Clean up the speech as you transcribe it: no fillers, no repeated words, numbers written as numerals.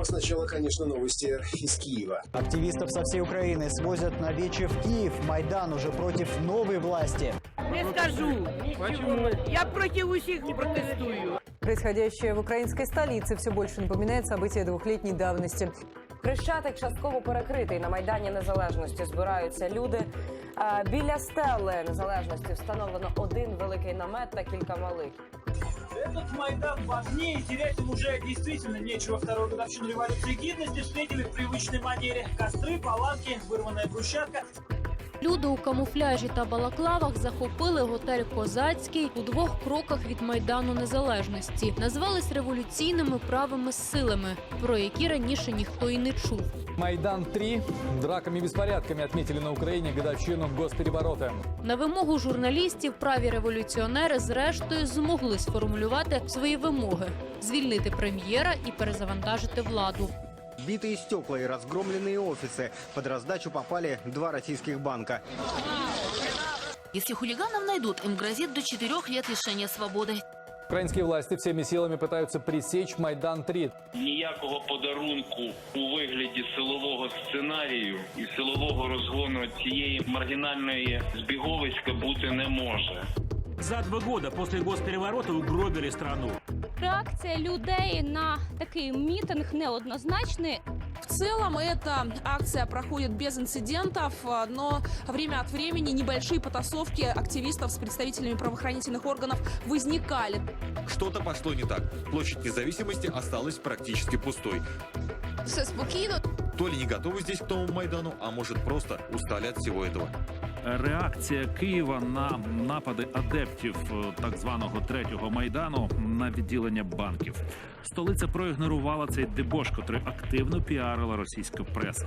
сначала, конечно, новости из Киева. Активистов со всей Украины свозят на вече в Киев. Майдан уже против новой власти. Не скажу. Почему? Я против усіх протестую. Происходящее в украинской столице все больше напоминает события двухлетней давности. Хрещатик частково перекритий. На Майдані Незалежності збираються люди. Біля стели Незалежності встановлено один великий намет та кілька малих. Этот Майдан в огне, и терять им уже действительно нечего. Вторую годовщину революции гидности встретили в привычной манере. Костры, палатки, вырванная брусчатка. Люди у камуфляжі та балаклавах захопили готель «Козацький» у 2 кроках від Майдану Незалежності. Назвались революційними правими силами, про які раніше ніхто і не чув. Майдан-3 драками и беспорядками отметили на Украине годовщину госпереворота. На вимогу журналістів праві революціонери зрештою змогли сформулювати свої вимоги – звільнити прем'єра і перезавантажити владу. Битые стекла и разгромленные офисы. Под раздачу попали 2 российских банка. Если хулиганов найдут, им грозит до 4 лет лишения свободы. Украинские власти всеми силами пытаются пресечь Майдан-3. Ніякого подарунку у вигляді силового сценарію і силового розгону цієї маргінальної збіговиська бути не може. За 2 года после госпереворота угробили страну. Реакція людей на такий мітинг неоднозначна. В целом эта акция проходит без инцидентов, но время от времени небольшие потасовки активистов с представителями правоохранительных органов возникали. Что-то пошло не так. Площадь Независимости осталась практически пустой. Все спокойно. То ли не готовы здесь к новому Майдану, а может просто устали от всего этого. Реакція Києва на напади адептів так званого 3-го Майдану на відділення банків. Столиця проігнорувала цей дебош, котрий активно піарила російська преса.